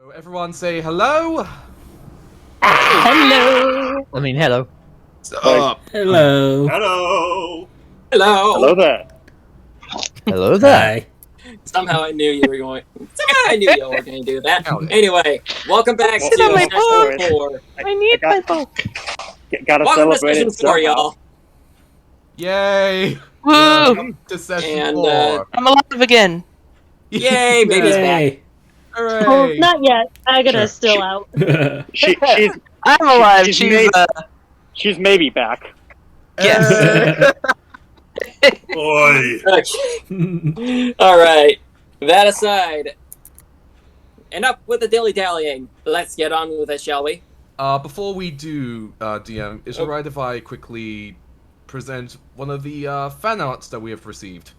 So everyone say hello. Hello. I mean, hello. Hello. Hello. Hello. Hello there. Hello there. Hi. Somehow I knew you were going. Somehow I knew you were going to do that. Hell yeah. Anyway, welcome back to Sit on my session boat. 4. I need my boat. Gotta Welcome to celebrate session it 4, somehow. y'all. Yay! Woo! Welcome to session And, 4. I'm alive again. Yay, baby's back. Yay. Hooray! Oh, not yet. Agata's Sure. still out. She's I'm alive. she's She's she's maybe back. yes. Boy. Okay. Alright. That aside, enough with the dilly-dallying. Let's get on with it, shall we? Before we do, DM, is it right if I quickly present one of the fan arts that we have received?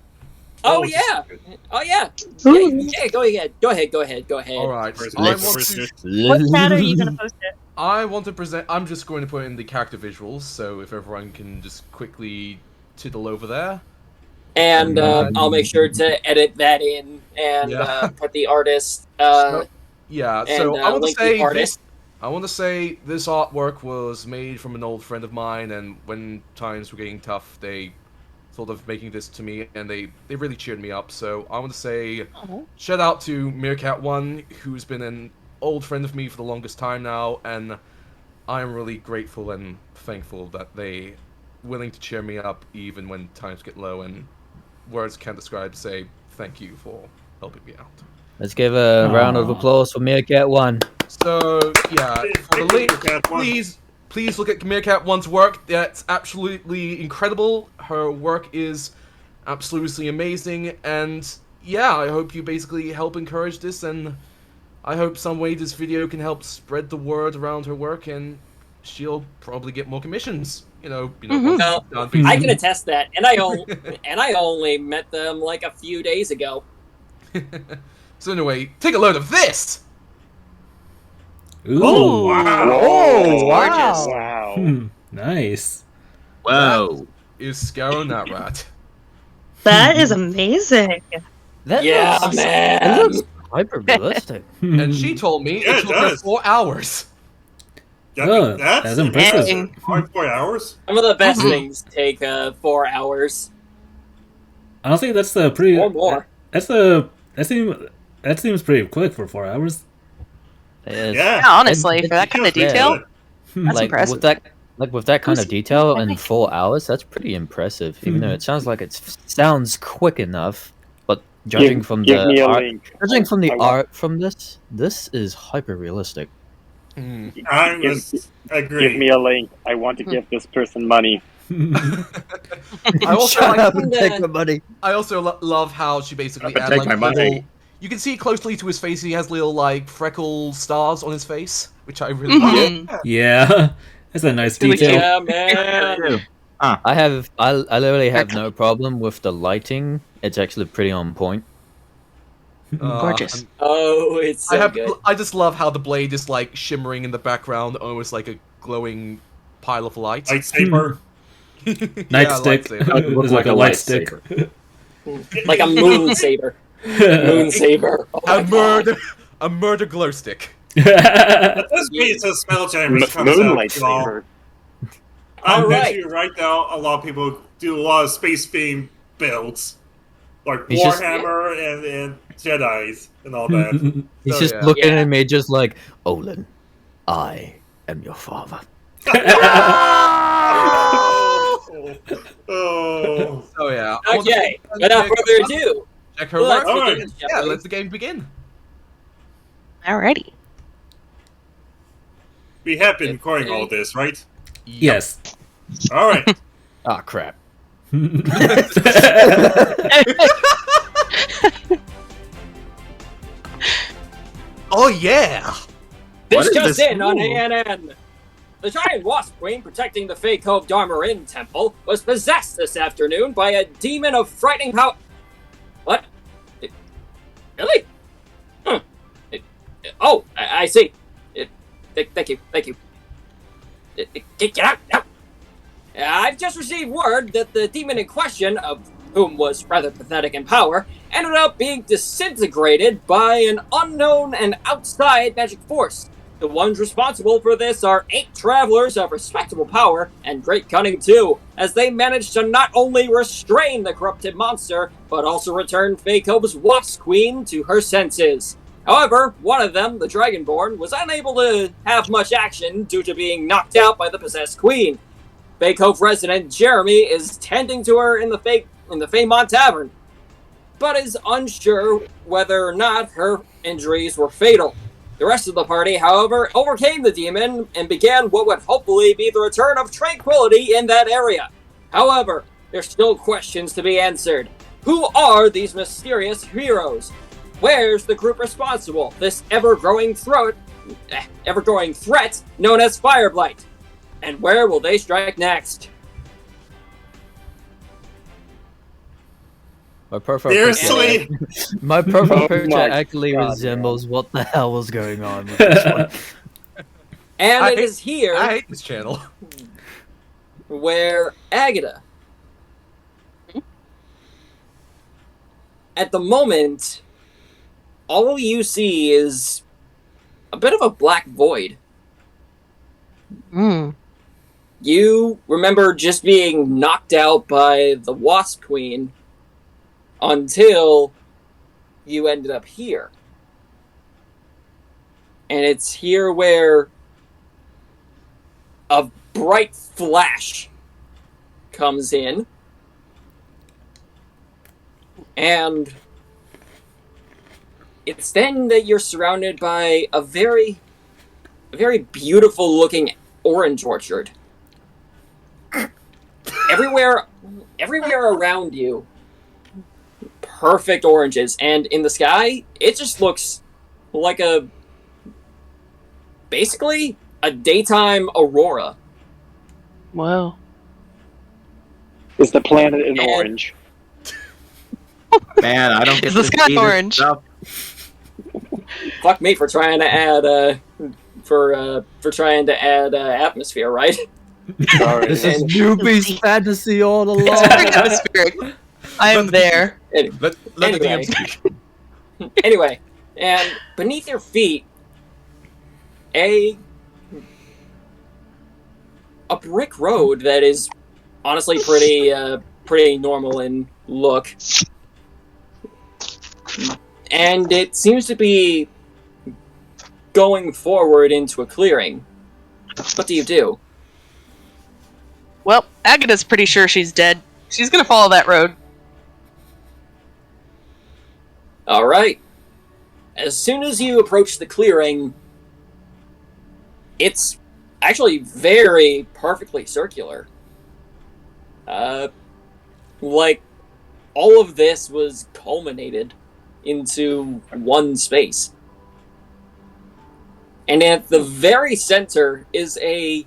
Oh, yeah. Oh, yeah. Yeah, go ahead. Go ahead. Alright, First, I let's want first to... What chat are you gonna post it? I want to present... I'm just going to put in the character visuals, so if everyone can just quickly tiddle over there. And I'll make sure to edit that in and Yeah. put the artist. Yeah, and, so I want to link the say artist. this artwork was made from an old friend of mine, and when times were getting tough, they sort of making this to me, and they really cheered me up. So I want to say shout out to Meerkat1, who's been an old friend of me for the longest time now, and I am really grateful and thankful that they willing to cheer me up even when times get low, and words can't describe. Say thank you for helping me out. Let's give a round of applause for Meerkat 1. So yeah, for the link, please look at Meerkat One's work. That's absolutely incredible. Her work is absolutely amazing, and yeah, I hope you basically help encourage this, and I hope some way this video can help spread the word around her work, and she'll probably get more commissions. No, I can attest that, and I only met them like a few days ago. So anyway, take a load of this. Ooh. Oh, wow. Oh, wow. Wow. Nice. Wow. Is Scaronatrat. That is amazing. That Yeah, looks, man. It looks hyper realistic. And she told me Yeah, it it took her does. 4 hours. Oh, That's that's impressive. Dang. hard 4 hours. Some of the best things take 4 hours I don't think that's the pretty. or more. That seems pretty quick for 4 hours. It is. Yeah. Yeah, honestly, for that kind of Yeah. detail, that's like impressive. with that kind of detail in 4 hours, that's pretty impressive. Even though it sounds like it sounds quick enough, but judging from Give me the a art, link. judging from the I want- art from this is hyper realistic. I was agree. Give me a link. I want to give this person money. I also Shut like up and take the money. I also love how she basically Take add like my money. little. You can see closely to his face. He has little like freckle stars on his face, which I really like. Mhm. Yeah, that's a nice Really detail. Yeah, man. I literally have no problem with the lighting. It's actually pretty on point. Gorgeous. and Oh, it's so good. I just love how the blade is like shimmering in the background, almost like a glowing pile of light. Lightsaber. Nightstick. lightsaber. It's like a light stick. Like a moon saber. Moon saber. Oh a murder glow stick. This piece of spell jammers comes Moonlight out, y'all. saber. I bet Alright. you right now a lot of people do a lot of space themed builds. Like He's just- Warhammer and Jedi's and all that. He's So, just yeah. looking Yeah. at me just like, Olin, I am your father. Oh. Oh yeah. Okay, without further ado, check her let's work. Alright. begin, Yeah, shall we? let the game begin. Alrighty. We have been recording all this, right? Yes. Alright. Ah, crap. Oh yeah. This is just this? in on Ooh. ANN. The giant wasp queen protecting the Fey Cove Dharma-Rin temple was possessed this afternoon by a demon of frightening power. What? Really? Huh. Oh, I see. Thank you. Get out! I've just received word that the demon in question, whom was rather pathetic in power, ended up being disintegrated by an unknown and outside magic force. The ones responsible for this are 8 travelers of respectable power and great cunning too, as they managed to not only restrain the corrupted monster, but also return Fakova's Wasp Queen to her senses. However, one of them, the Dragonborn, was unable to have much action due to being knocked out by the possessed queen. Bay Cove resident Jeremy is tending to her in the Faymont Tavern, but is unsure whether or not her injuries were fatal. The rest of the party, however, overcame the demon and began what would hopefully be the return of tranquility in that area. However, there's still questions to be answered. Who are these mysterious heroes? Where's the group responsible? This ever-growing threat known as Fireblight. And where will they strike next? My profile Seriously? picture, my profile Oh picture my actually God, resembles what the hell was going on with this one. And I it hate- is here I hate this channel. where Agata, at the moment, all you see is a bit of a black void. Hmm. You remember just being knocked out by the Wasp Queen until you ended up here. And it's here where a bright flash comes in, and it's then that you're surrounded by a very beautiful looking orange orchard. Everywhere around you, perfect oranges, and in the sky, it just looks like basically a daytime aurora. Whoa. Is the planet in And- orange? Man, I don't get Is the to sky see this orange? stuff. Fuck me for trying to add trying to add atmosphere, right? Sorry. This is And- newbie's fantasy all along. It's very atmospheric. I am there. Let the Anyway. DM speak. Anyway, and beneath your feet, a brick road that is honestly pretty normal in look, and it seems to be going forward into a clearing. What do you do? Well, Agata's pretty sure she's dead. She's gonna follow that road. All right. As soon as you approach the clearing, it's actually very perfectly circular. Like all of this was culminated into one space. And at the very center is an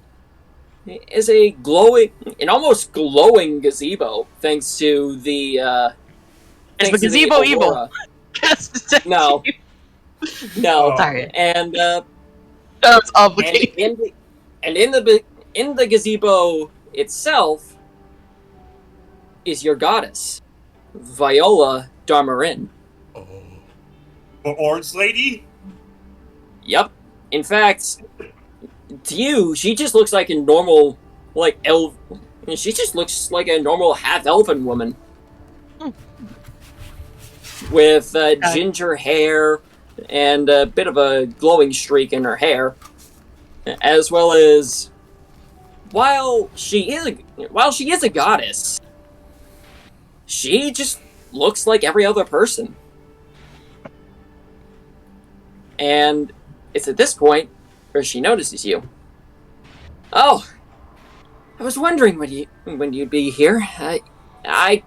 almost glowing gazebo, thanks to the Is thanks the to gazebo evil? aurora. No. No. Oh. Sorry. And It's obligated. and in the gazebo itself is your goddess, Viola Darmarin. Or Orange Lady? Yep. In fact, to you, she just looks like a normal, she just looks like a normal half-elven woman. With ginger hair and a bit of a glowing streak in her hair. As well as, while she is a goddess, she just looks like every other person. And it's at this point where she notices you. Oh, I was wondering when you'd be here. I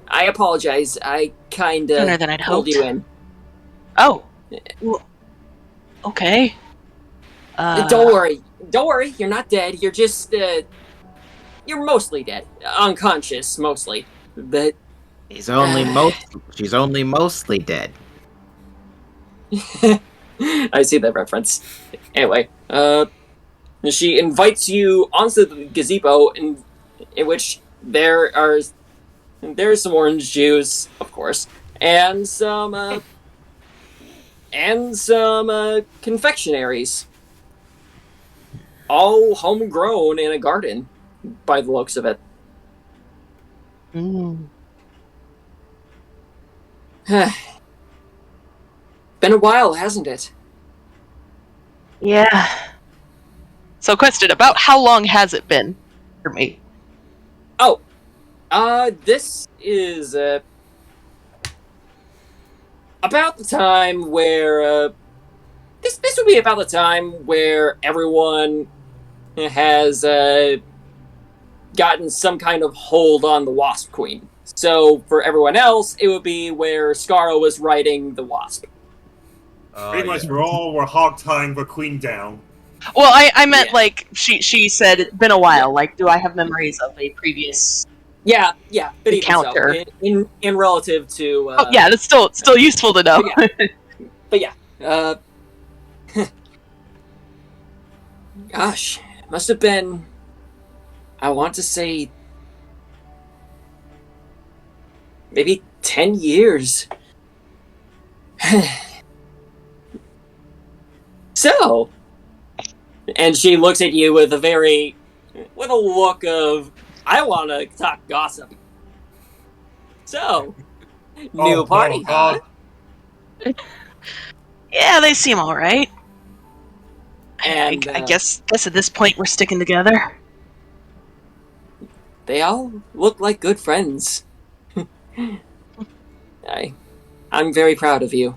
apologize. I kinda Sooner than I'd pulled hoped. you in. Oh. Well, okay. Don't worry. You're not dead. You're just you're mostly dead, unconscious mostly. But She's only mostly dead. I see that reference. Anyway, she invites you onto the gazebo, in which there are There's some orange juice, of course, and some confectionaries. All homegrown in a garden, by the looks of it. Mm. Been a while, hasn't it? Yeah. So, question, about how long has it been for me? Oh, this is, about the time where, this would be about the time where everyone has, gotten some kind of hold on the Wasp Queen. So, for everyone else, it would be where Scarra was riding the Wasp. Pretty much Yeah. we're hog-tying the queen down. Well, I meant, Yeah. like, she said it's been a while. Like, do I have memories of a previous... Yeah, but even Encounter. so, in relative to, Oh, yeah, that's still useful to know. But yeah, gosh, it must have been, I want to say, maybe 10 years. So, and she looks at you with a look of, I want to talk gossip. So, new party, huh? Yeah, they seem alright. And I guess at this point we're sticking together. they all look like good friends. I'm very proud of you.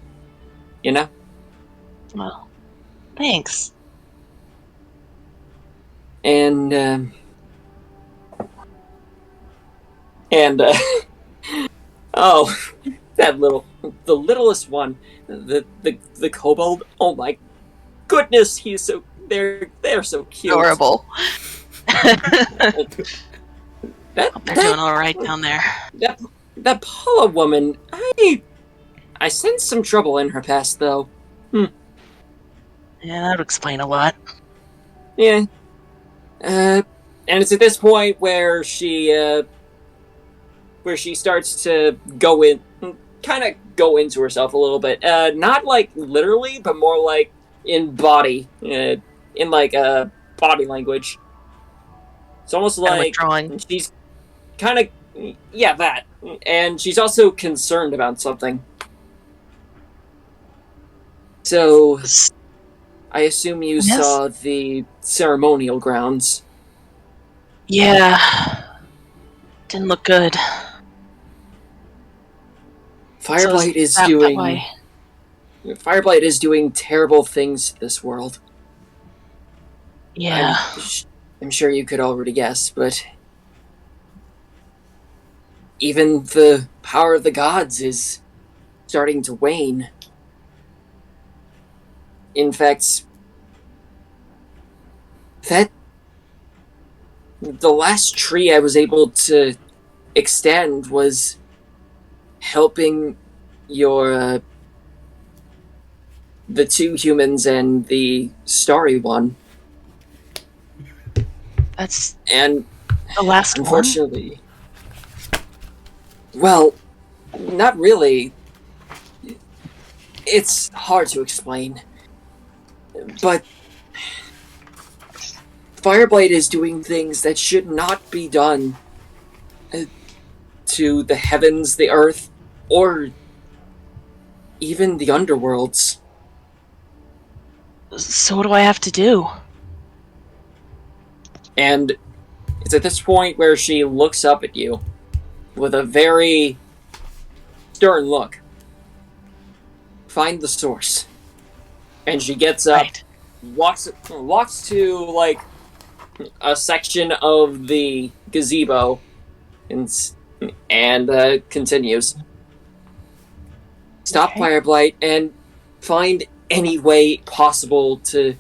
You know? Well, thanks. And oh, the littlest one, the kobold. Oh my goodness, they're so cute. Adorable. They're doing all right down there. That Paula woman, I sense some trouble in her past, though. Yeah, that would explain a lot. Yeah. And it's at this point where she starts to go into herself a little bit. Not like literally, but more like in body, in like body language. It's almost like withdrawing. she's kind of, yeah, that. And she's also concerned about something. So, I assume you Yes. saw the ceremonial grounds. Yeah. Didn't look good. Fireblight is that doing... why? Fireblight is doing terrible things to this world. Yeah. I'm sure you could already guess, but... even the power of the gods is starting to wane. In fact, the last tree I was able to extend was helping your, the two humans and the starry one. That's And the last one? unfortunately, well, not really. It's hard to explain. But Fireblight is doing things that should not be done to the heavens, the earth, or even the underworlds. So what do I have to do? And it's at this point where she looks up at you with a very stern look. Find the source. And she gets up, Right. walks to, like, a section of the gazebo, and continues. Stop Okay. Fireblight and find any way possible to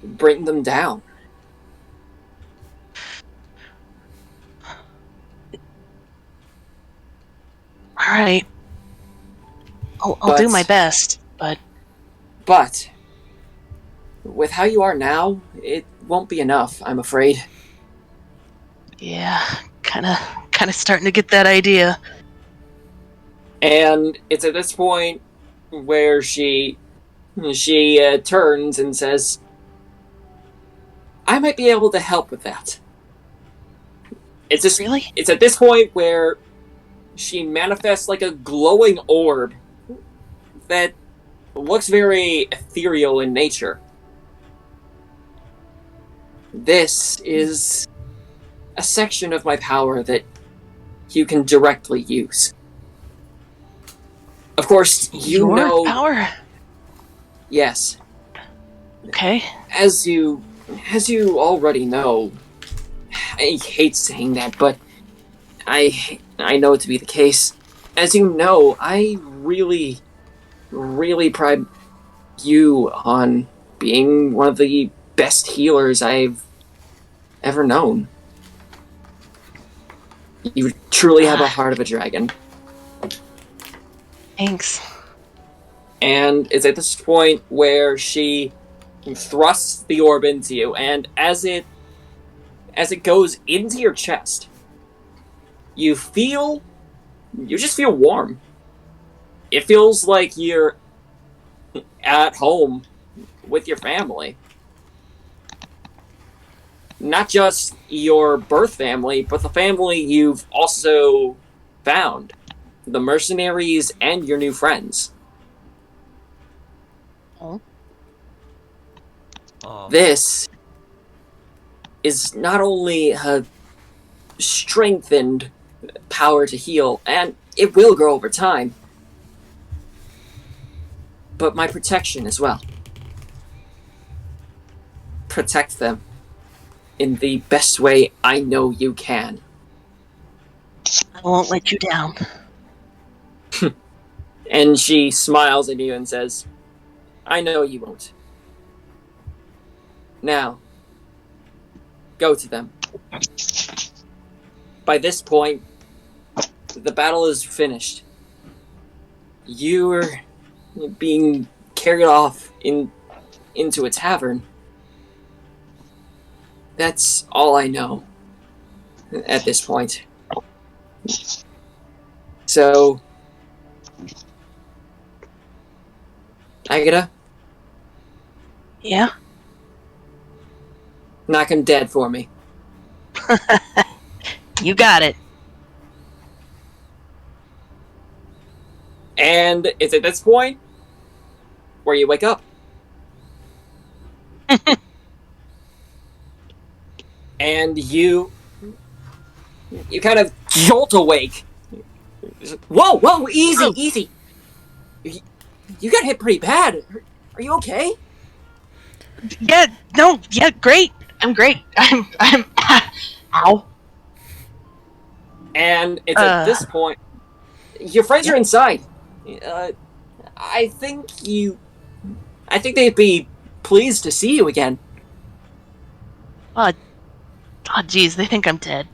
bring them down. Alright. I'll do But- my best, but But with how you are now, it won't be enough, I'm afraid. yeah, kinda kind of starting to get that idea. And it's at this point where she turns and says, I might be able to help with that. Really? It's at this point where she manifests like a glowing orb that looks very ethereal in nature. This is a section of my power that you can directly use. Of course, you Your know... power? Yes. Okay. As you already know, I hate saying that, but I know it to be the case. As you know, I really pride you on being one of the best healers I've ever known. You truly have a heart of a dragon. Thanks. And it's at this point where she thrusts the orb into you, and as it goes into your chest, you just feel warm. It feels like you're at home with your family. Not just your birth family, but the family you've also found. The mercenaries and your new friends. Oh. This is not only a strengthened power to heal, and it will grow over time, but my protection as well. Protect them in the best way I know you can. I won't let you down. And she smiles at you and says, I know you won't. Now, go to them. By this point, the battle is finished. You're being carried off into a tavern. That's all I know at this point. So, Agata? Yeah? Knock him dead for me. You got it. And it's at this point where you wake up. And you kind of jolt awake. Whoa, easy. You got hit pretty bad. Are you okay? Yeah, great. I'm great. I'm ow. And it's at this point, your friends are inside. I think they'd be pleased to see you again. Oh, geez, they think I'm dead.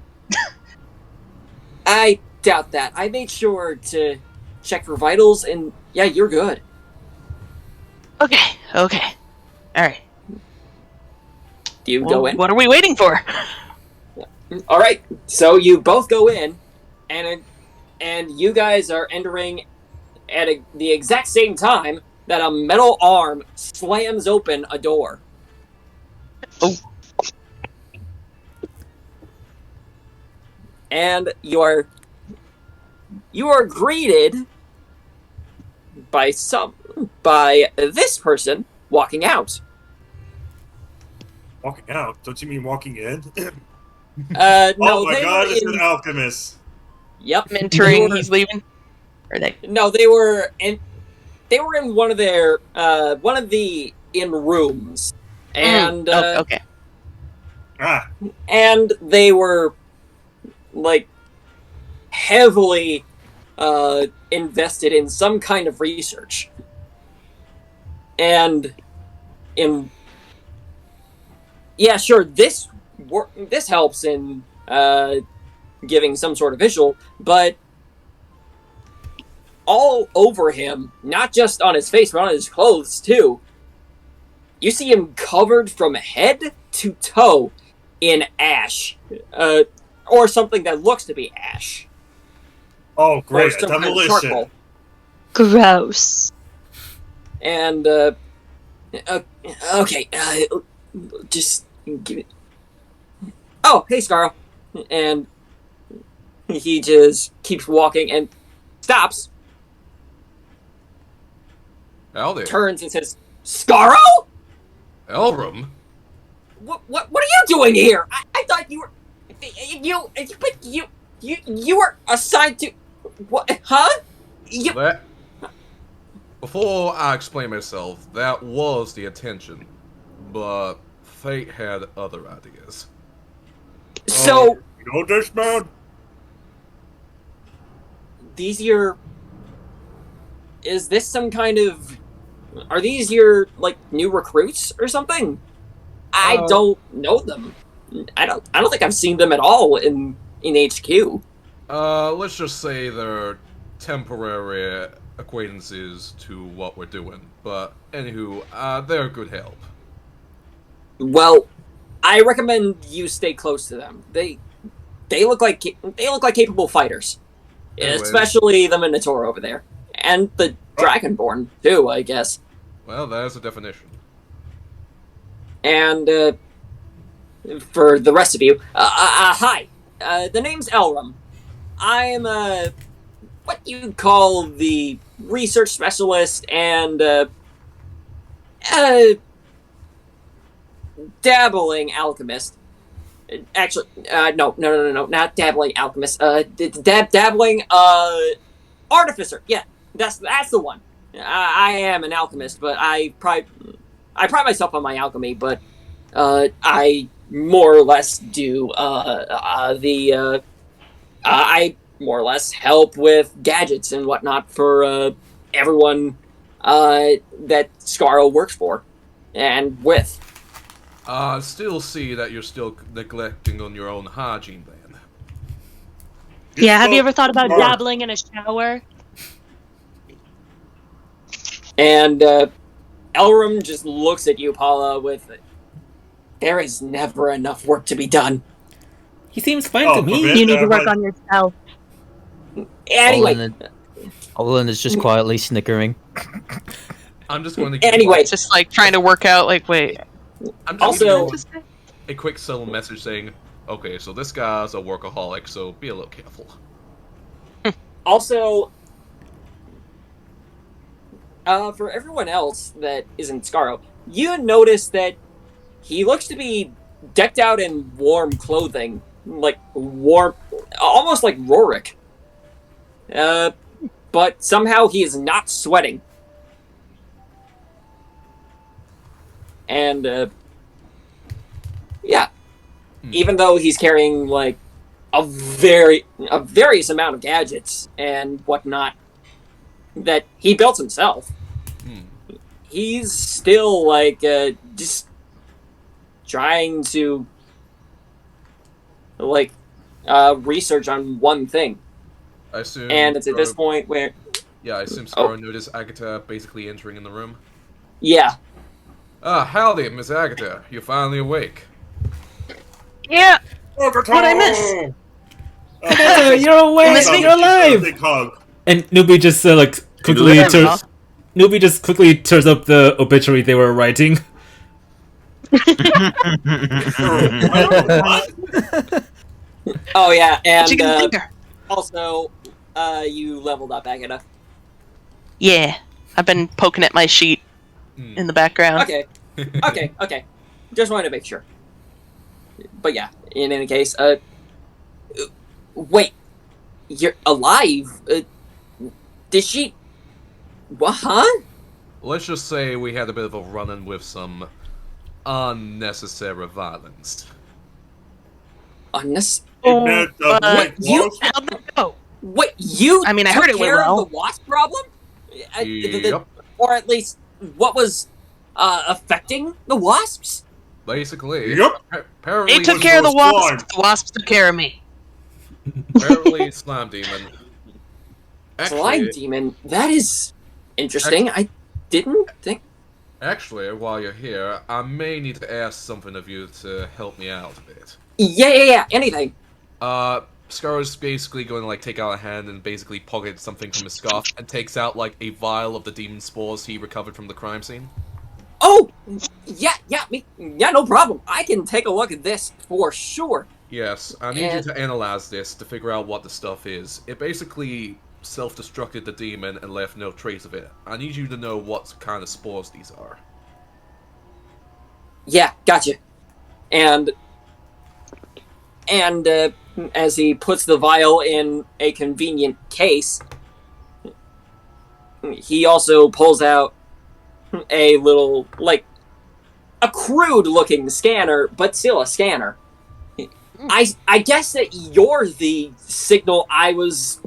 I doubt that. I made sure to check for vitals, and yeah, you're good. Okay. All right. Do you go in? What are we waiting for? All right. So you both go in, and you guys are entering at the exact same time that a metal arm slams open a door. Oh. And you are greeted by this person walking out. Walking out? Don't you mean walking in? No. Oh my god, it's an alchemist. Yep. Mentoring, he's leaving. Or they? No, they were in one of their one of the in rooms, and okay. And they were like heavily invested in some kind of research, and sure, this helps in giving some sort of visual, but all over him, not just on his face, but on his clothes too, you see him covered from head to toe in ash. or something that looks to be ash. Oh, Or great. some kind of Demolition. charcoal. Gross. And, okay, just give it. Oh, hey, Scarl. And he just keeps walking and stops, Howdy. turns and says, Scarl? Elrum? What are you doing here? I thought you were, you were assigned to, what, huh? That... Before I explain myself, that was the intention. But fate had other ideas. So, You know this, man? these your, is this some kind of, are these your, like, new recruits or something? I don't know them. I don't think I've seen them at all in HQ. Let's just say they're temporary acquaintances to what we're doing. But, anywho, they're good help. Well, I recommend you stay close to them. They look like capable fighters. Anyways. Especially the Minotaur over there. And the Dragonborn, too, I guess. Well, there's a definition. And, for the rest of you, hi. The name's Elrum. I'm, what you call the research specialist and, dabbling alchemist. Actually, no, not dabbling alchemist. Dabbling, artificer. Yeah, that's the one. I am an alchemist, but I pride myself on my alchemy, but, I more or less do, I more or less help with gadgets and whatnot for, everyone, that Scarl works for, and with. Still see that you're still neglecting on your own hygiene, then. Yeah, have you ever thought about dabbling in a shower? And, Elrum just looks at you, Paula, with, there is never enough work to be done. He seems fine to me. You need to work on yourself. Anyway. Olin is just quietly snickering. I'm just going to give Anyway. Just like trying to work out, like, wait. I'm just Also, gonna give a quick subtle message saying, okay, so this guy's a workaholic, so be a little careful. also, for everyone else that isn't Scarl, you notice that he looks to be decked out in warm clothing, like warm, almost like Rorik. But somehow he is not sweating. And, yeah. Even though he's carrying, like, a various amount of gadgets and whatnot that he built himself, he's still, like, just trying to, like, research on one thing. I assume. And it's at this point where. Yeah, I assume Scar noticed Agata basically entering in the room. Yeah. Howdy, Miss Agata. You're finally awake. Yeah. What'd I miss? Agata, you're awake. You're alive. Big hug. And Newbie just Newbie just quickly tears up the obituary they were writing. Oh yeah, and Chicken finger. also, you leveled up, Agata. Yeah, I've been poking at my sheet in the background. Okay. Just wanted to make sure. But yeah, in any case, wait, you're alive? Did she? What? Huh? Let's just say we had a bit of a run-in with some unnecessary violence. Wait, You how'd that go? Wait, you? I mean, I took heard it went care well. of the wasp problem? Yep. Or at least, what was affecting the wasps? Basically. Yep. Apparently, They took care of the slime. wasps. The wasps took care of me. apparently, slime demon. Slime demon. That is interesting. I didn't think. Actually, while you're here, I may need to ask something of you to help me out a bit. Yeah. Anything. Scar is basically going to like take out a hand and basically pocket something from his scarf and takes out like a vial of the demon spores he recovered from the crime scene. Oh, yeah, no problem. I can take a look at this for sure. Yes, I need you to analyze this to figure out what the stuff is. It basically self-destructed the demon and left no trace of it. I need you to know what kind of spores these are. Yeah, gotcha. And as he puts the vial in a convenient case, he also pulls out a little, like, a crude-looking scanner, but still a scanner. I guess that you're the signal I was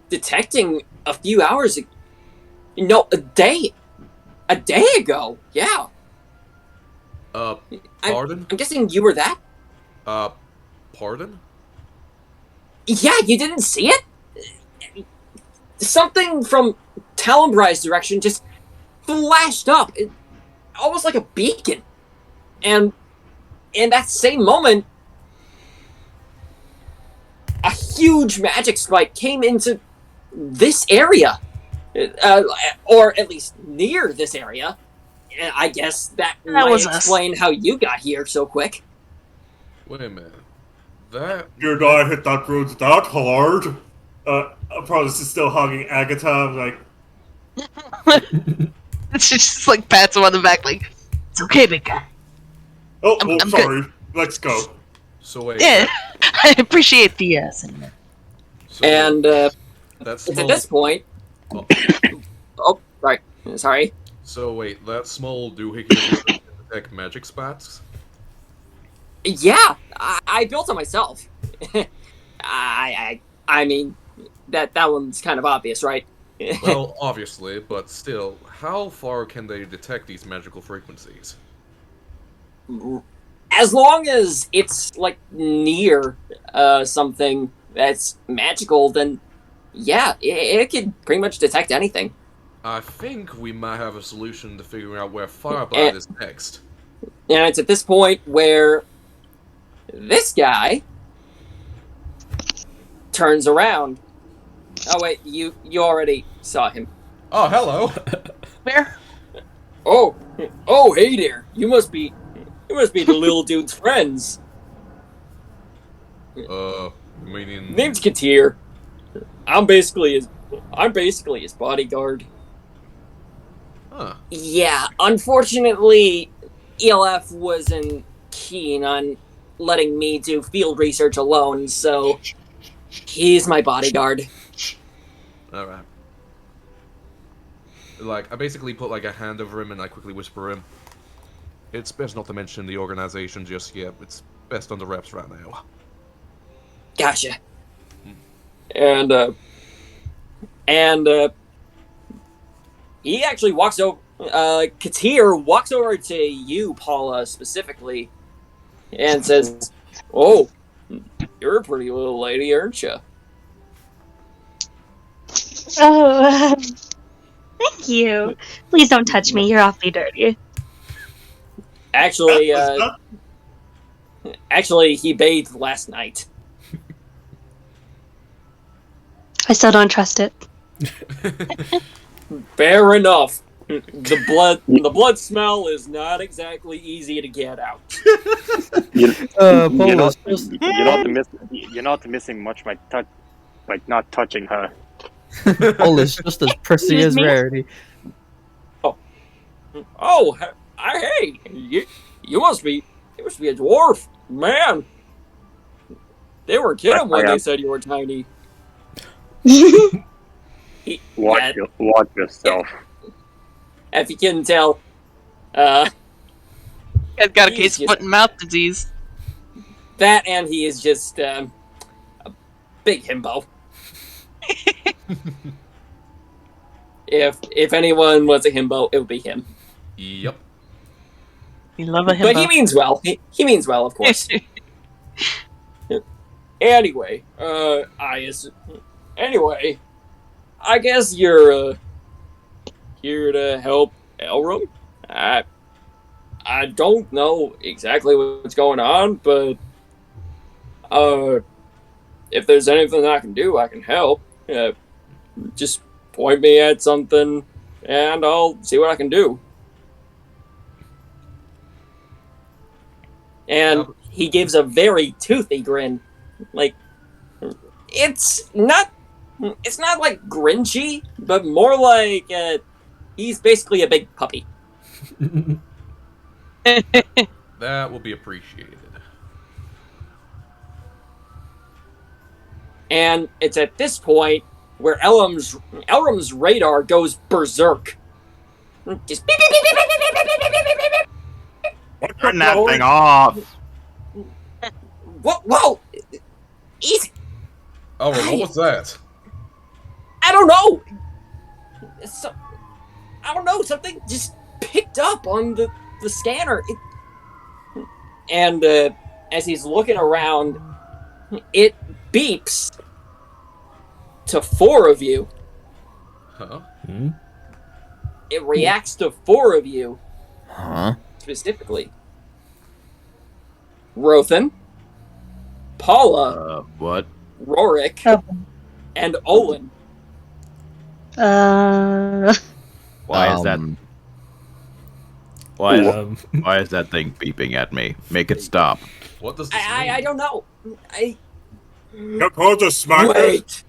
detecting a few hours ago. No, a day ago, yeah. Pardon? I'm guessing you were that? Pardon? Yeah, you didn't see it? Something from Talumbride's direction just flashed up, almost like a beacon. And in that same moment, a huge magic spike came into this area. Or at least near this area. I guess that might explain how you got here so quick. Wait a minute. That... Your guy hit that road that hard? Promise is still hugging Agata. I'm like... She just like pats him on the back like, it's okay, big guy. I'm sorry. Good. Let's go. So wait. Yeah, I appreciate the sentiment. So and that's it's at this point... Oh, sorry. So wait, that small doohickey can detect magic spots? Yeah, I built it myself. I mean, that one's kind of obvious, right? Well, obviously, but still, how far can they detect these magical frequencies? As long as it's, like, near something that's magical, then yeah, it could pretty much detect anything. I think we might have a solution to figuring out where Fireblight is next. And it's at this point where this guy turns around. Oh wait, you already saw him. Oh, hello. Where? Oh, hey there. You must be the little dude's friends. Meaning... Name's Katir. I'm basically his bodyguard. Huh. Yeah, unfortunately, ELF wasn't keen on letting me do field research alone, so he's my bodyguard. Alright. Like, I basically put, like, a hand over him and I quickly whisper him. It's best not to mention the organization just yet. It's best on the reps right now. Gotcha. And he actually walks over, Katir walks over to you, Paula, specifically, and says, "Oh, you're a pretty little lady, aren't you?" Oh, thank you. Please don't touch me. You're awfully dirty. Actually, he bathed last night. I still don't trust it. Fair enough. The blood smell is not exactly easy to get out. You're not missing much by not touching her. Paul is just as prissy as Rarity. Oh, hey, you must be a dwarf, man. They were kidding when they said you were tiny. Watch yourself. If you can tell, He's got a case of foot and mouth disease. That and he is just a big himbo. If anyone was a himbo, it would be him. Yep. You love a himbo. But he means well. He means well, of course. Anyway, I guess you're here to help Elrum. I don't know exactly what's going on, but if there's anything I can do, I can help. Just point me at something, and I'll see what I can do. And he gives a very toothy grin. Like, it's not like grinchy, but more like he's basically a big puppy. That will be appreciated. And it's at this point where Elrum's radar goes berserk. Just beep, beep, beep, beep, beep, beep, beep, beep, beep, beep, beep. Turn that thing off. Whoa! Easy. Oh, what was that? I don't know. I don't know. Something just picked up on the scanner. And as he's looking around, it beeps to 4 of you. Huh? Hmm? It reacts to 4 of you. Huh? Specifically. Rothan, Paula, What? Rorik, and Olin. Why is that? Why is that thing beeping at me? Make it stop. What does this mean? I don't know. You're supposed to smack it. Wait.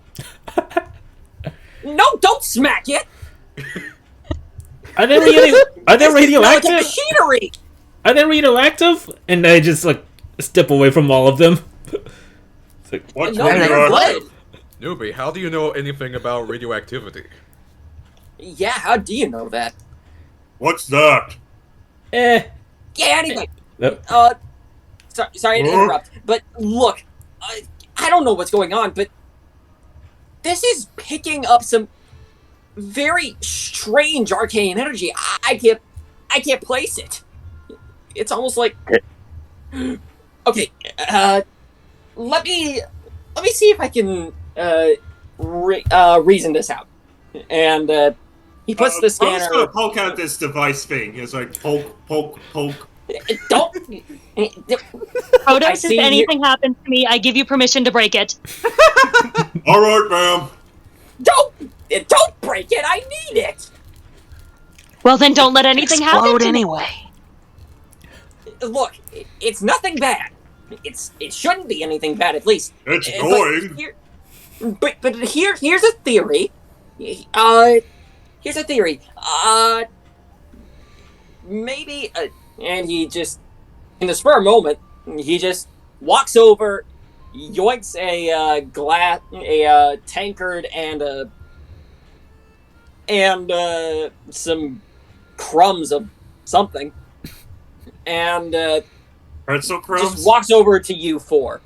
No, don't smack it. Are they radioactive? Like machinery. Are they radioactive? And I just like step away from all of them. It's like, What's No, wrong they're with good. Newbie, how do you know anything about radioactivity? Yeah, how do you know that? What's that? Yeah, anyway. Nope. Sorry to interrupt, but look, I don't know what's going on, but this is picking up some very strange arcane energy. I can't place it. It's almost like okay. Let me see if I can reason this out. And he puts the scanner. I'm just gonna poke out this device thing. It's like poke. Don't. Protos, if anything happens to me, I give you permission to break it. All right, ma'am. Don't break it. I need it. Well, then don't let anything happen to me. anyway. Look, it's nothing bad. It shouldn't be anything bad, at least. It's going. But here's a theory. Here's a theory. Maybe. And he just, in the spur of moment, he just walks over, yoinks a tankard and some crumbs of something, and Pretzel crumbs? just walks over to you 4.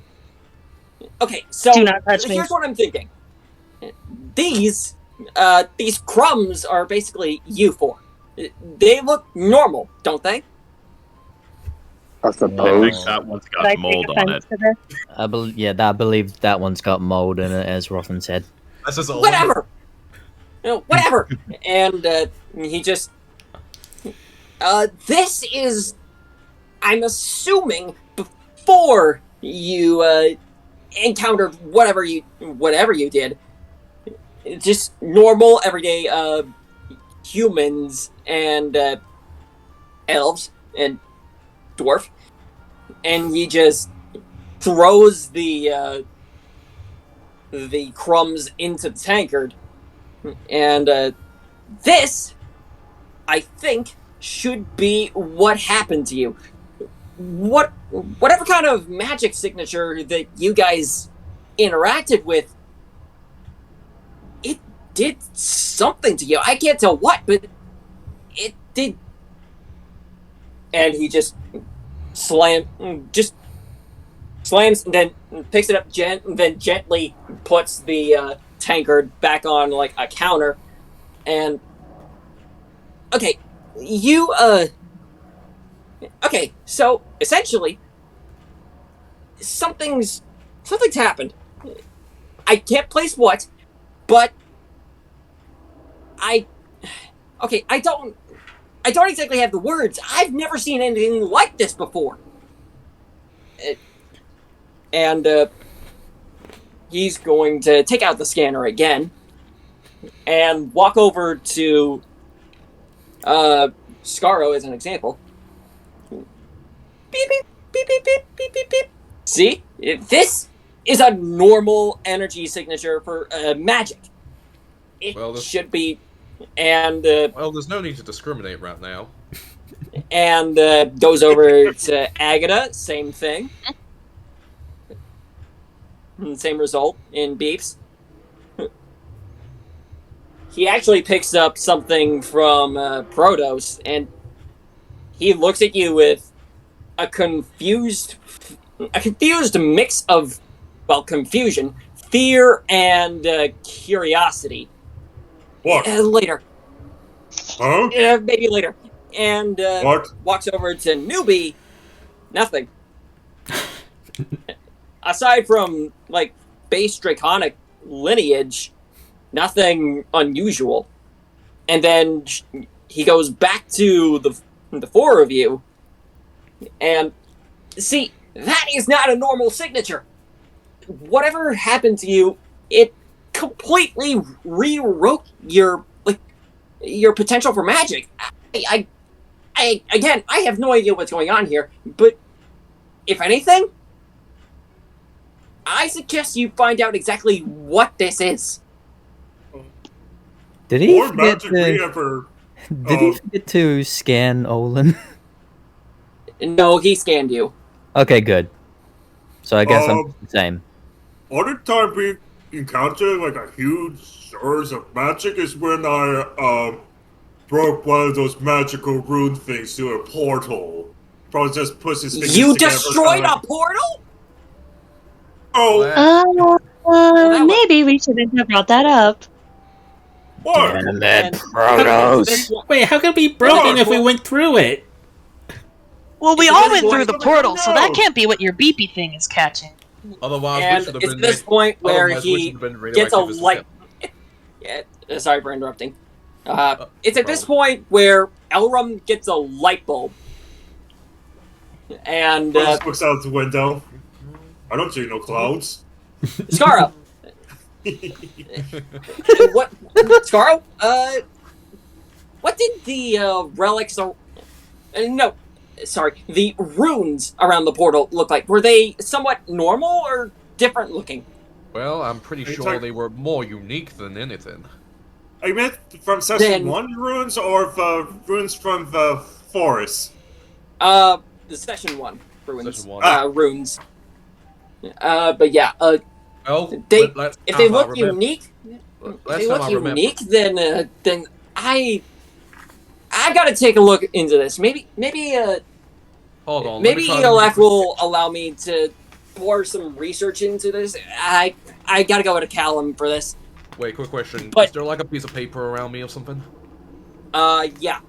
Okay, so Do not touch me. here's what I'm thinking. These crumbs are basically you 4. They look normal, don't they? I I suppose. think that one's Should I got mold take on offense it. to this? I believe that one's got mold in it, as Rothan said. That's just all. Whatever. Whatever. And he just. This is, I'm assuming, before you encountered whatever you did. Just normal, everyday humans and elves and dwarf, and he just throws the crumbs into the tankard, and this, I think, should be what happened to you. Whatever kind of magic signature that you guys interacted with, it did something to you. I can't tell what, but it did. And he just slams, and then picks it up, and then gently puts the tankard back on like a counter. And okay, okay, so essentially, something's happened. I can't place what, but I don't exactly have the words. I've never seen anything like this before. And he's going to take out the scanner again and walk over to Scarro as an example. Beep, beep, beep, beep, beep, beep, beep, beep. See? This is a normal energy signature for magic. It should be. And well, there's no need to discriminate right now. And goes over to Agata, same thing. Same result in beeps. He actually picks up something from Protos, and he looks at you with a confused mix of, well, confusion, fear, and curiosity. What? Later. Huh? Maybe later. And walks over to Newbie. Nothing. Aside from, like, base draconic lineage, nothing unusual. And then he goes back to the four of you. And, see, that is not a normal signature. Whatever happened to you, it completely rewrote your potential for magic. Again, I have no idea what's going on here, but if anything, I suggest you find out exactly what this is. Did he Or forget magic we ever... Did he forget to scan Olin? No, he scanned you. Okay, good. So I guess I'm the same. Other time we encountered like a huge source of magic is when I broke one of those magical rune things through a portal. Probably just puts his fingers You together, destroyed a portal? Oh! Maybe we shouldn't have brought that up. What? Damn it, Protos. Wait, how could it be broken if we went through it? Well, we all went through the portal, so that can't be what your beepy thing is catching. Otherwise, And we should have it's been this point where otherwise we he should have been gets a radioactive as light. Yeah, sorry for interrupting. It's at this point where Elrum gets a light bulb. And Protos looks out the window. I don't see no clouds. Scarro. What, Scarro? What did the relics? No, sorry, the runes around the portal look like? Were they somewhat normal or different looking? Well, I'm pretty sure they were more unique than anything. I meant from Session 1 runes or the runes from the forest? The Session 1 runes. Session 1. Runes. But yeah, well, if they look unique, then I gotta take a look into this. Maybe hold on. Maybe ELF will allow me to pour some research into this. I gotta go to Callum for this. Wait, quick question. But, is there like a piece of paper around me or something? Yeah.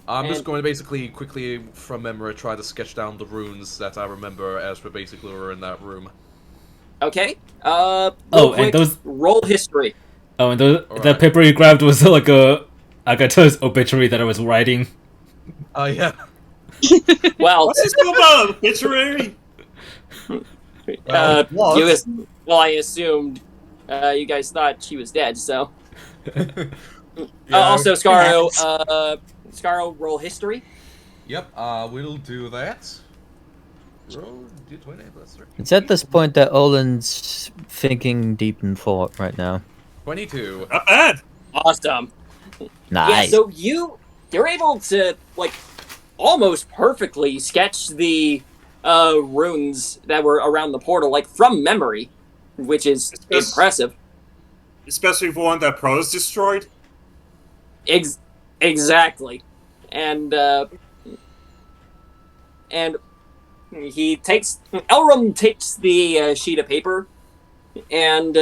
I'm just going to basically quickly, from memory, try to sketch down the runes that I remember as we basically were in that room. Okay. And those roll history. Oh, and the paper you grabbed was like a Agata's obituary that I was writing. Oh yeah. Well, what's this about obituary? I assumed you guys thought she was dead, so. Also, Scarro, roll history. Yep, we'll do that. Roll D20 plus 3. It's at this point that Olin's thinking deep in thought right now. 22. Not bad. Awesome. Nice. Yeah, so you're able to like almost perfectly sketch the runes that were around the portal, like from memory, which is impressive. Especially the one that Protos destroyed. Exactly, and he takes Elrum takes the sheet of paper and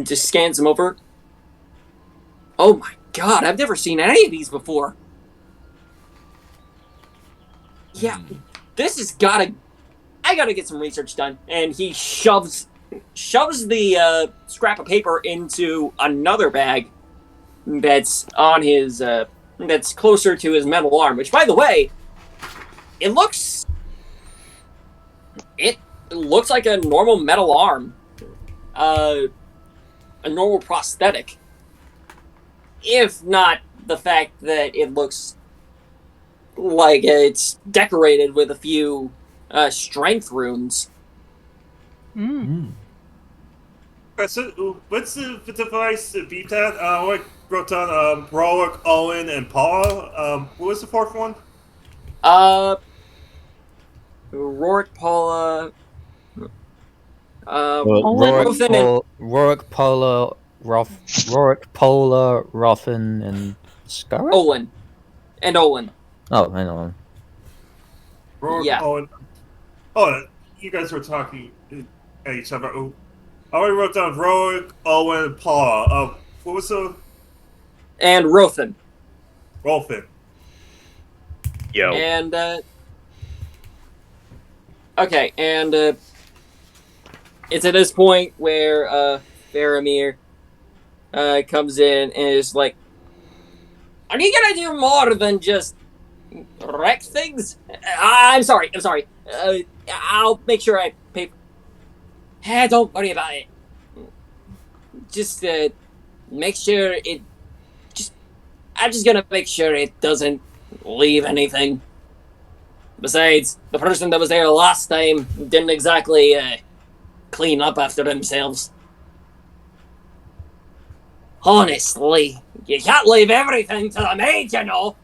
just scans them over. Oh my god, I've never seen any of these before. Yeah, this has gotta. I gotta get some research done, and he shoves the scrap of paper into another bag that's on his that's closer to his metal arm, which, by the way, it looks like a normal metal arm. a normal prosthetic. If not the fact that it looks like it's decorated with a few strength runes. So, what's the device to beat that? I wrote down Rollick, Owen, and Paula. What was the fourth one? Rourke, Paula, Rourke, Polar, Ruffin, and Scarlet? Olin. Oh, I know. Rourke, Yeah. Owen. Oh, you guys were talking at each other. Oh, I already wrote down Rollick, Owen, and Paula. What was the... And Rothan. Rolfin. Yo. And, okay, and, it's at this point where, Faramir, comes in and is like, are you gonna do more than just wreck things? I'm sorry. I'll make sure I pay. Don't worry about it. Just, make sure it... I'm just gonna make sure it doesn't leave anything. Besides, the person that was there last time didn't exactly, clean up after themselves. Honestly, you can't leave everything to the maid, you know.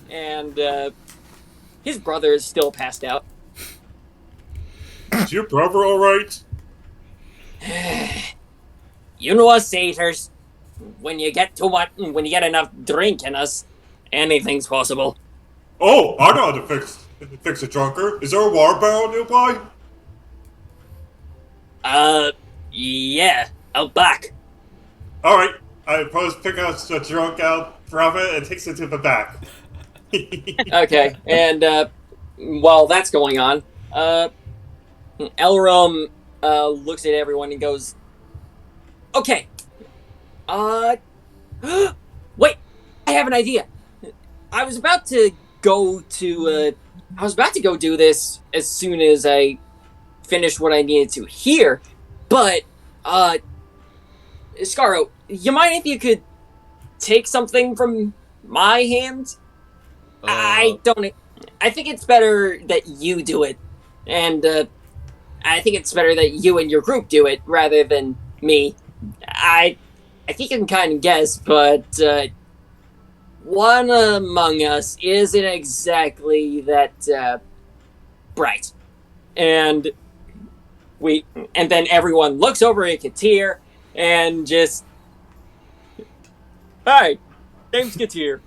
And, his brother is still passed out. Is your brother alright? You know us satyrs. When you get enough drink in us, anything's possible. Oh, I know how to fix a drunker. Is there a water barrel nearby? Yeah, out back. Alright, I propose pick out the drunk out from it and takes it to the back. Okay, and, while that's going on, Elrom, looks at everyone and goes, okay, wait, I have an idea. I was about to go do this as soon as I finished what I needed to here, but, Scarro, you mind if you could take something from my hand? I think it's better that you do it, and, I think it's better that you and your group do it rather than me. I think you can kind of guess, but one among us isn't exactly that bright. And then everyone looks over at Katir and just, hi, name's Katir.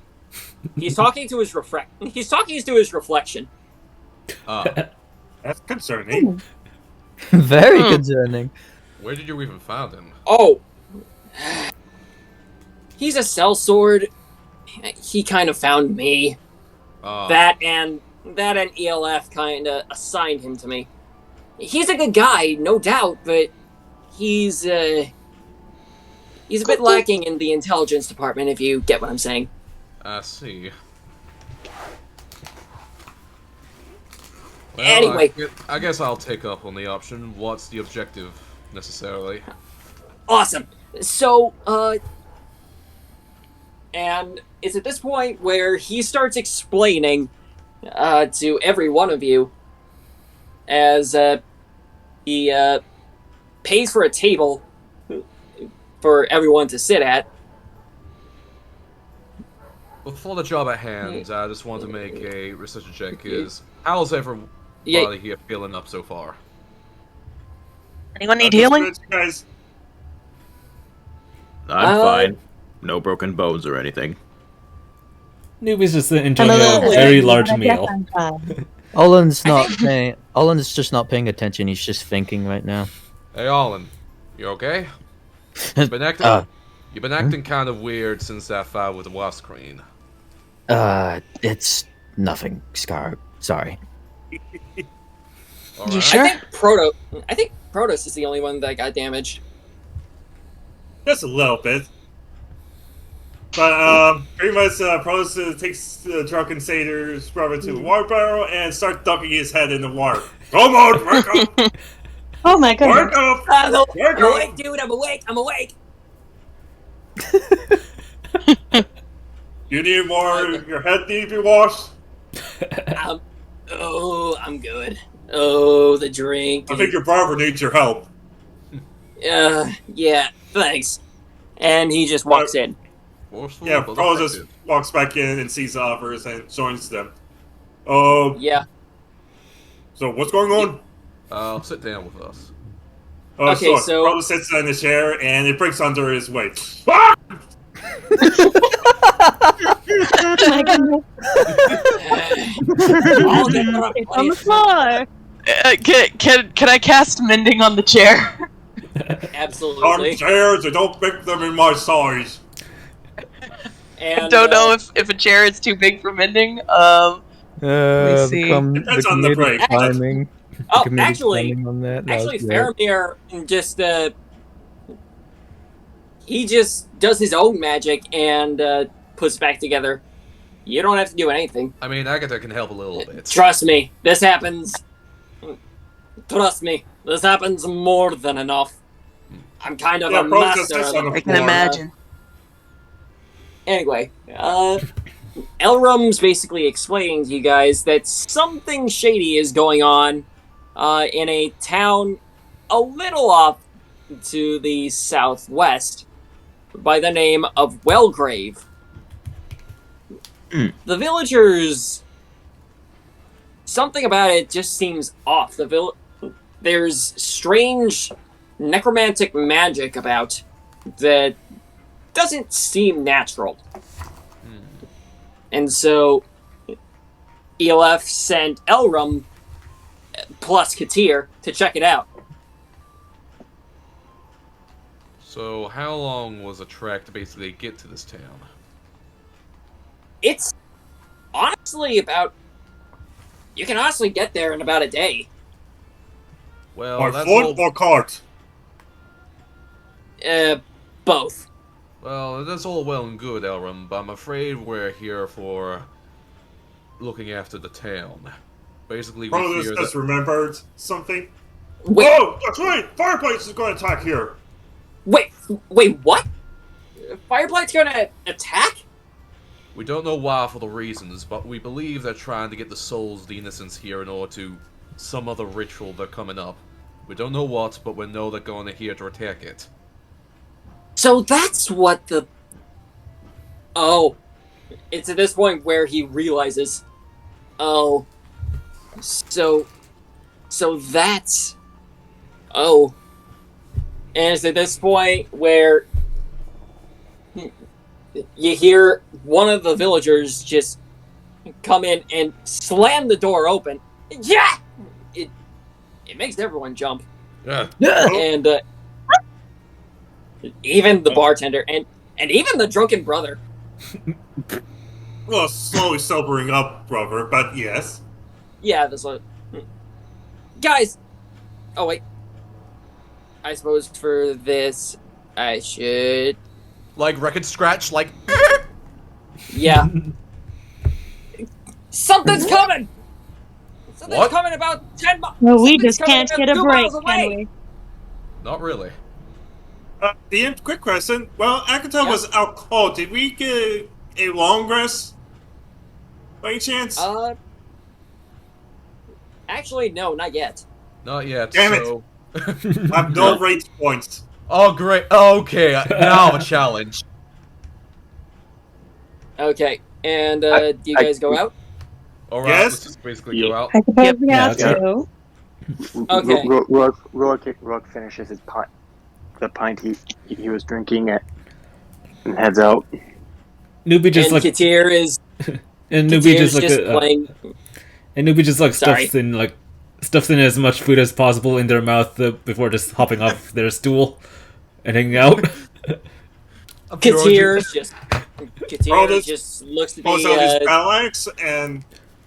He's talking to his reflection. That's concerning. Very concerning. Where did you even find him? Oh, he's a sellsword. He kind of found me. That and ELF kind of assigned him to me. He's a good guy, no doubt, but he's a bit lacking in the intelligence department, if you get what I'm saying. I see. Well, Anyway. I guess I'll take up on the option. What's the objective, necessarily? Awesome. So, and it's at this point where he starts explaining to every one of you as he pays for a table for everyone to sit at. Before the job at hand, I just want to make a research check. How's everybody here feeling up so far? Anyone need healing? Guys. I'm fine. No broken bones or anything. Newbie's just enjoying a very large meal. Olin's just not paying attention. He's just thinking right now. Hey, Olin, you okay? You've been acting kind of weird since that fight with the Wasp Queen. It's nothing, Scar. Sorry. Right. You sure? I think Protos is the only one that got damaged. Just a little bit. But, pretty much, Protos takes the drunken satyr's brother to the water barrel and starts dunking his head in the water. Come on, wake up! Oh my goodness. Wake up! I'm Wake awake, up! dude. I'm awake. I'm awake. You need more. Your head need to be washed. I'm good. Oh, the drink. I think your barber needs your help. Yeah, thanks. And he just walks in. Forceful, Yeah, but Paul just effective. walks back in and sees the offers and joins them. Yeah. So what's going on? Sit down with us. Okay, so- Carlos sits in his chair and it breaks under his weight. Oh my goodness. All the It's on the floor. Can I cast mending on the chair? Absolutely. Armchairs, they don't make them in my size. And Don't know if a chair is too big for mending. Let me see. Depends on the break. Timing. Oh, Comedic actually, timing on that. actually, That was great. Faramir just he just does his own magic and puts back together. You don't have to do anything. I mean, Agata can help a little bit. Trust me, this happens. Trust me, this happens more than enough. I'm kind of Yeah, a Paul just master. sits on the I can floor. imagine. Anyway, Elrum's basically explaining to you guys that something shady is going on in a town a little off to the southwest by the name of Wellgrave. The villagers... Something about it just seems off. There's strange necromantic magic about that doesn't seem natural. And so ELF sent Elrum plus Katir to check it out. So, how long was a trek to basically get to this town? It's honestly about... You can honestly get there in about a day. Well, By that's foot all. or cart? Both. Well, that's all well and good, Elrum, but I'm afraid we're here for looking after the town. Basically, we Carlos fear just that... remembered something. Wait, Oh, that's right! Fireblight is going to attack here! wait, what? Fireblight's gonna attack? We don't know why for the reasons, but we believe they're trying to get the souls of the innocents here in order to some other ritual they're coming up. We don't know what, but we know they're going here to attack it. So that's what the... Oh. It's at this point where he realizes... Oh. So that's... Oh. And it's at this point where... You hear one of the villagers just come in and slam the door open. Yeah! It makes everyone jump. Yeah. And even the bartender and even the drunken brother. Well, slowly sobering up, brother, but yes. Yeah, that's what. Guys! Oh, wait. I suppose for this, I should. Like record scratch, like... Yeah. Something's coming! Something's What? coming about 10 miles. Well, we just can't get a break, can we? Not really. DM, quick question. Well, Agata Yeah. was out cold. Did we get a long rest? By any chance? Actually, no, not yet. Not yet, Damn it. so... I have no rate points. Oh, great. Okay, now a challenge. Okay, and do you guys go out? Alright, Yes? let's just basically go out. I suppose Yep. we Yeah, have okay. to. Okay. Rook finishes his pint, the pint he was drinking it, and heads out. Newbie just And like Katir is and Newbie Katir's just like just playing. and Newbie just like Sorry. stuffs in as much food as possible in their mouth before just hopping off their stool and hanging out. Katir Carlos just looks at pulls out his the battle axe and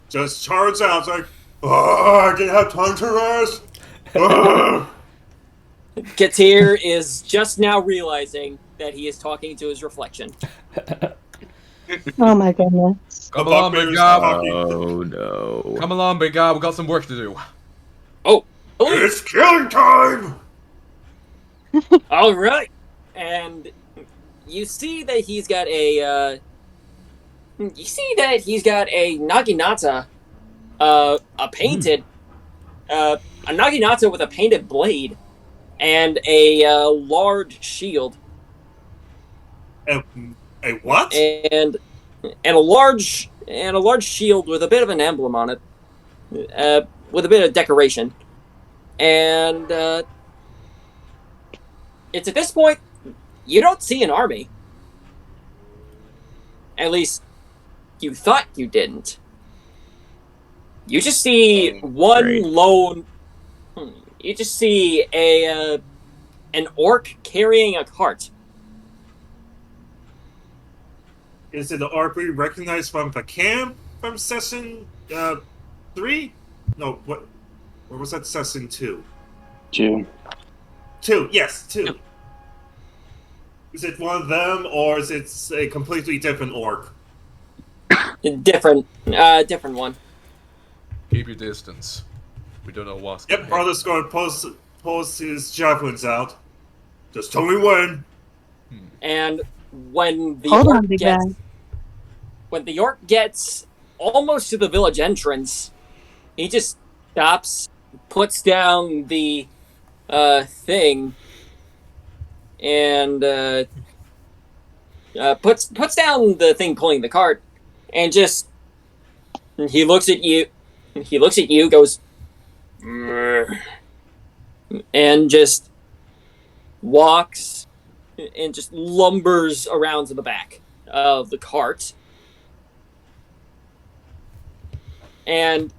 just charges out. It's like, oh, I didn't have time to rest. Ugh. Katir is just now realizing that he is talking to his reflection. Oh my goodness. Come The along, big bugbear's guy. talking. Oh no. Come along, big guy. We got some work to do. It's killing time! All right, and you see that he's got a. You see that he's got a naginata, a painted, a naginata with a painted blade, and a large shield, A what? and a large shield with a bit of an emblem on it, with a bit of decoration, and it's at this point you don't see an army. At least you thought you didn't. You just see one Great. lone. You just see an orc carrying a cart. Is it the RP recognized from the camp from session 3? No, what was that, session 2? 2. 2, yes, 2. Is it one of them, or is it a completely different orc? Different one. Keep your distance. We don't know what's Yep, going brother's going to pose his javelins out. Just tell me when. And when the Hold orc on, big guy. when the orc gets almost to the village entrance, he just stops, puts down the thing, and puts down the thing pulling the cart, and just he looks at you, goes, "Mrr," and just walks and just lumbers around to the back of the cart. And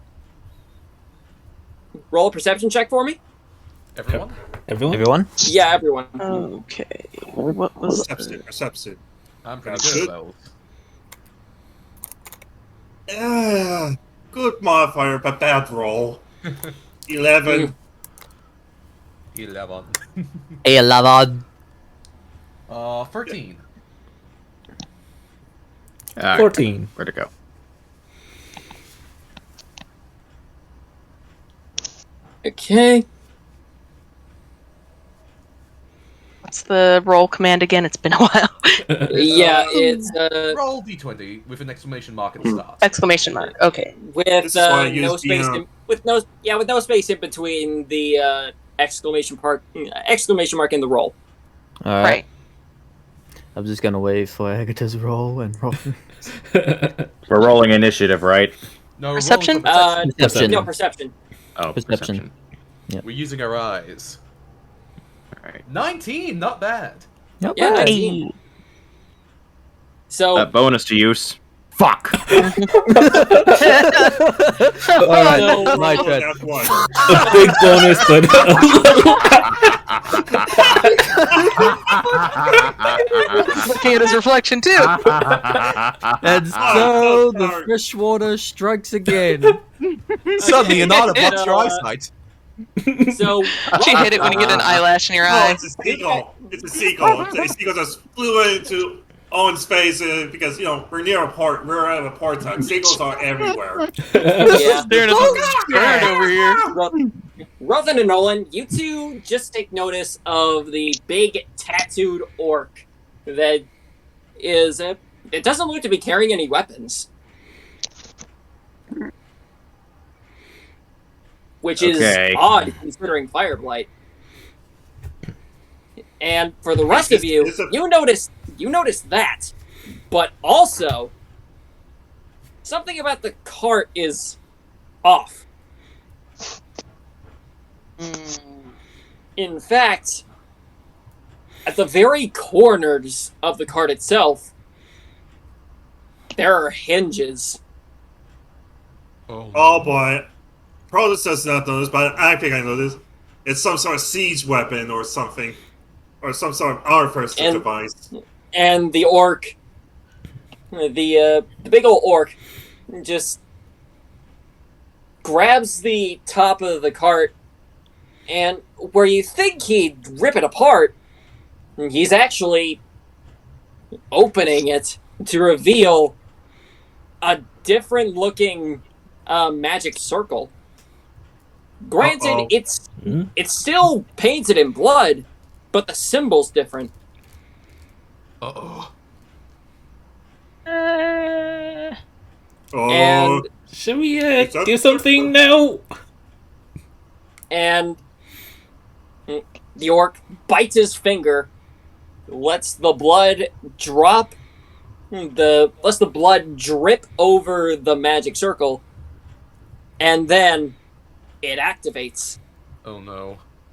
roll a perception check for me. Everyone? Everyone? Yeah, everyone. Okay. What was Perception. I'm pretty That's good good. at those. Good modifier, but bad roll. 11. 11. 11. 13. Alright, 14. where'd it go? Okay. what's the roll command again? It's been a while. Yeah, it's Roll d20 with an exclamation mark at the start. Exclamation mark. Okay. with This is why I no use space the, in, with no space in between the exclamation mark and the roll. Alright. Right. I'm just gonna wait for Agata's roll and roll. We're rolling initiative, right? No, we're rolling Perception? for perception. Perception. No, perception. Oh, Perception. We're using our eyes. Alright. 19, not bad. Not Yeah, bad. 19. So Bonus to use. Fuck! Alright, No, my no, turn. That's one. A big bonus, but Looking at his reflection too. And so the freshwater strikes again. Suddenly, you're not above your eyesight. so You hit it when you get an eyelash in your No, eye. it's a seagull. It's a seagull. A seagull just flew into Owen's face because, we're near a port. We're at a port time. Seagulls are everywhere. yeah. Staring at the bird over here. Rothan and Nolan, you two just take notice of the big tattooed orc that is. It doesn't look to be carrying any weapons, which is Okay. odd considering Fireblight. And for the rest of you, you notice that, but also something about the cart is off. In fact, at the very corners of the cart itself, there are hinges. Oh boy. Protus does not know this, but I think I know this. It's some sort of siege weapon or something. Or some sort of artificer And- device. And the orc, the big old orc, just grabs the top of the cart, and where you think he'd rip it apart, he's actually opening it to reveal a different looking magic circle Granted, Uh-oh. it's still painted in blood, but the symbol's different. Uh-oh. And Should we Is that do something now? and the orc bites his finger, lets the blood drop, lets the blood drip over the magic circle, and then it activates. Oh no.